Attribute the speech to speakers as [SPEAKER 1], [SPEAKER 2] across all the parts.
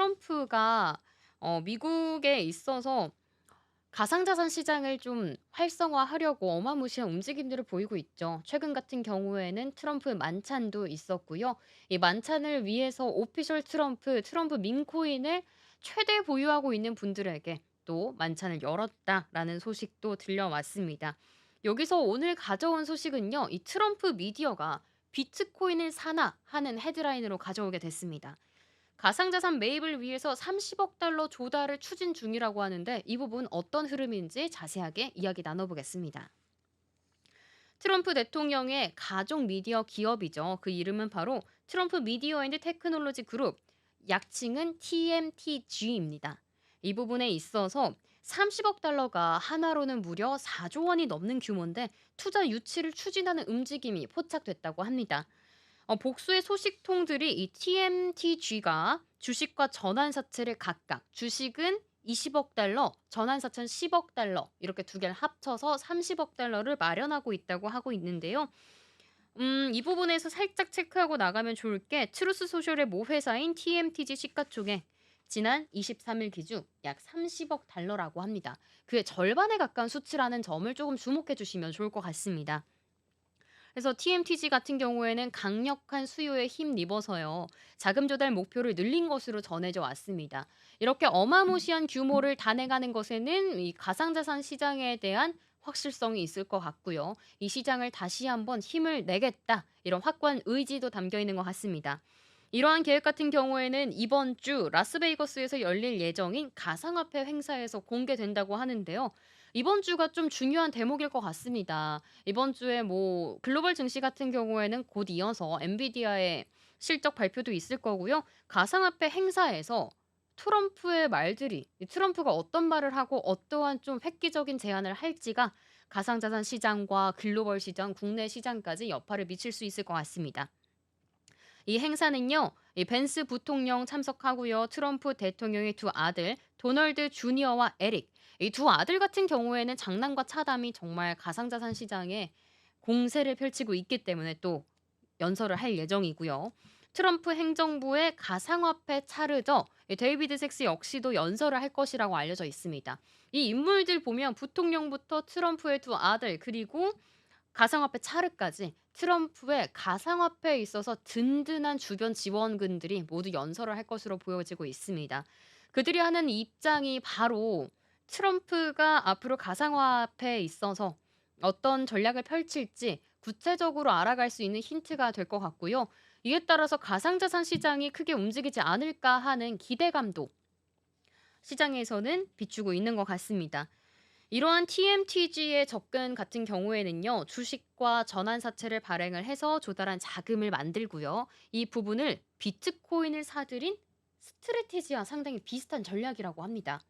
[SPEAKER 1] 트럼프가 미국에 있어서 가상자산 시장을 좀 활성화하려고 어마무시한 움직임들을 보이고 있죠. 최근 같은 경우에는 트럼프 만찬도 있었고요. 이 만찬을 위해서 오피셜 트럼프 민코인을 최대 보유하고 있는 분들에게 또 만찬을 열었다라는 소식도 들려왔습니다. 여기서 오늘 가져온 소식은요. 이 트럼프 미디어가 비트코인을 사나 하는 헤드라인으로 가져오게 됐습니다. 가상자산 매입을 위해서 30억 달러 조달을 추진 중이라고 하는데 이 부분 어떤 흐름인지 자세하게 이야기 나눠보겠습니다. 트럼프 대통령의 가족 미디어 기업이죠. 그 이름은 바로 트럼프 미디어 앤드 테크놀로지 그룹, 약칭은 TMTG입니다. 이 부분에 있어서 30억 달러가 하나로는 무려 4조 원이 넘는 규모인데 투자 유치를 추진하는 움직임이 포착됐다고 합니다. 복수의 소식통들이 이 TMTG가 주식과 전환사채를 각각 주식은 20억 달러, 전환사채는 10억 달러 이렇게 두 개를 합쳐서 30억 달러를 마련하고 있다고 하고 있는데요. 이 부분에서 살짝 체크하고 나가면 좋을 게 트루스 소셜의 모 회사인 TMTG 시가총액 지난 23일 기준 약 30억 달러라고 합니다. 그의 절반에 가까운 수치라는 점을 조금 주목해 주시면 좋을 것 같습니다. 그래서 TMTG 같은 경우에는 강력한 수요에 힘입어서요. 자금 조달 목표를 늘린 것으로 전해져 왔습니다. 이렇게 어마무시한 규모를 단행하는 것에는 이 가상자산 시장에 대한 확실성이 있을 것 같고요. 이 시장을 다시 한번 힘을 내겠다. 이런 확고한 의지도 담겨 있는 것 같습니다. 이러한 계획 같은 경우에는 이번 주 라스베이거스에서 열릴 예정인 가상화폐 행사에서 공개된다고 하는데요. 이번 주가 좀 중요한 대목일 것 같습니다. 이번 주에 뭐 글로벌 증시 같은 경우에는 곧 이어서 엔비디아의 실적 발표도 있을 거고요. 가상화폐 행사에서 트럼프의 말들이 이 트럼프가 어떤 말을 하고 어떠한 좀 획기적인 제안을 할지가 가상자산 시장과 글로벌 시장, 국내 시장까지 여파를 미칠 수 있을 것 같습니다. 이 행사는요. 이 벤스 부통령 참석하고요. 트럼프 대통령의 두 아들 도널드 주니어와 에릭 이 두 아들 같은 경우에는 장남과 차담이 정말 가상자산 시장에 공세를 펼치고 있기 때문에 또 연설을 할 예정이고요. 트럼프 행정부의 가상화폐 차르저 이 데이비드 섹스 역시도 연설을 할 것이라고 알려져 있습니다. 이 인물들 보면 부통령부터 트럼프의 두 아들 그리고 가상화폐 차르까지 트럼프의 가상화폐에 있어서 든든한 주변 지원군들이 모두 연설을 할 것으로 보여지고 있습니다. 그들이 하는 입장이 바로 트럼프가 앞으로 가상화폐에 있어서 어떤 전략을 펼칠지 구체적으로 알아갈 수 있는 힌트가 될 것 같고요. 이에 따라서 가상자산 시장이 크게 움직이지 않을까 하는 기대감도 시장에서는 비추고 있는 것 같습니다. 이러한 TMTG의 접근 같은 경우에는요, 주식과 전환사채를 발행을 해서 조달한 자금을 만들고요. 이 부분을 비트코인을 사들인 스트래티지와 상당히 비슷한 전략이라고 합니다.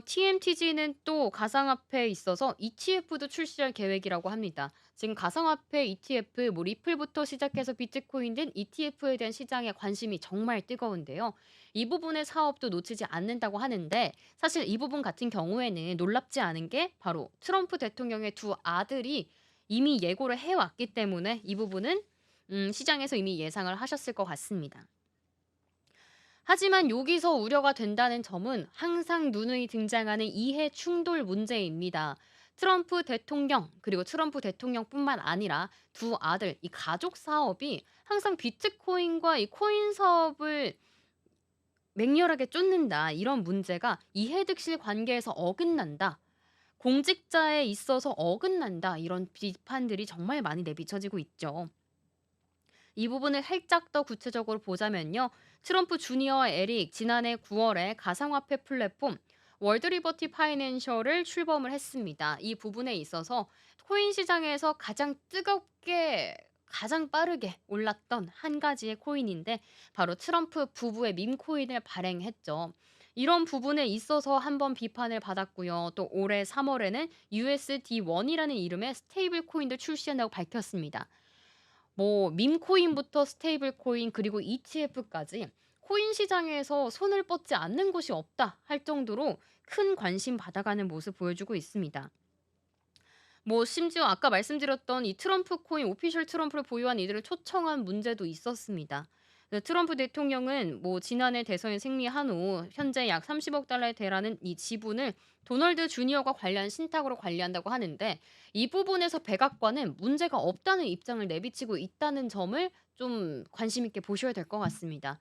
[SPEAKER 1] TMTG는 또 가상화폐에 있어서 ETF도 출시할 계획이라고 합니다. 지금 가상화폐 ETF, 뭐 리플부터 시작해서 비트코인 등 ETF에 대한 시장에 관심이 정말 뜨거운데요. 이 부분의 사업도 놓치지 않는다고 하는데 사실 이 부분 같은 경우에는 놀랍지 않은 게 바로 트럼프 대통령의 두 아들이 이미 예고를 해왔기 때문에 이 부분은 시장에서 이미 예상을 하셨을 것 같습니다. 하지만 여기서 우려가 된다는 점은 항상 누누이 등장하는 이해 충돌 문제입니다. 트럼프 대통령, 그리고 트럼프 대통령뿐만 아니라 두 아들, 이 가족 사업이 항상 비트코인과 이 코인 사업을 맹렬하게 쫓는다. 이런 문제가 이해득실 관계에서 어긋난다. 공직자에 있어서 어긋난다. 이런 비판들이 정말 많이 내비쳐지고 있죠. 이 부분을 살짝 더 구체적으로 보자면요. 트럼프 주니어와 에릭 지난해 9월에 가상화폐 플랫폼 월드리버티 파이낸셜을 출범을 했습니다. 이 부분에 있어서 코인 시장에서 가장 뜨겁게 가장 빠르게 올랐던 한 가지의 코인인데 바로 트럼프 부부의 밈코인을 발행했죠. 이런 부분에 있어서 한번 비판을 받았고요. 또 올해 3월에는 USD1이라는 이름의 스테이블 코인도 출시한다고 밝혔습니다. 뭐 밈코인부터 스테이블 코인 그리고 ETF까지 코인 시장에서 손을 뻗지 않는 곳이 없다 할 정도로 큰 관심 받아가는 모습 보여주고 있습니다. 뭐 심지어 아까 말씀드렸던 이 트럼프 코인 오피셜 트럼프를 보유한 이들을 초청한 문제도 있었습니다. 네, 트럼프 대통령은 뭐 지난해 대선에 승리한 후 현재 약 30억 달러에 달하는 이 지분을 도널드 주니어가 관리한 신탁으로 관리한다고 하는데, 이 부분에서 백악관은 문제가 없다는 입장을 내비치고 있다는 점을 좀 관심 있게 보셔야 될 것 같습니다.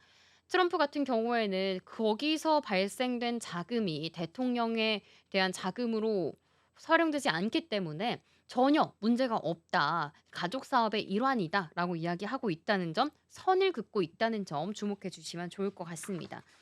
[SPEAKER 1] 트럼프 같은 경우에는 거기서 발생된 자금이 대통령에 대한 자금으로 활용되지 않기 때문에 전혀 문제가 없다. 가족 사업의 일환이다라고 이야기하고 있다는 점, 선을 긋고 있다는 점 주목해 주시면 좋을 것 같습니다.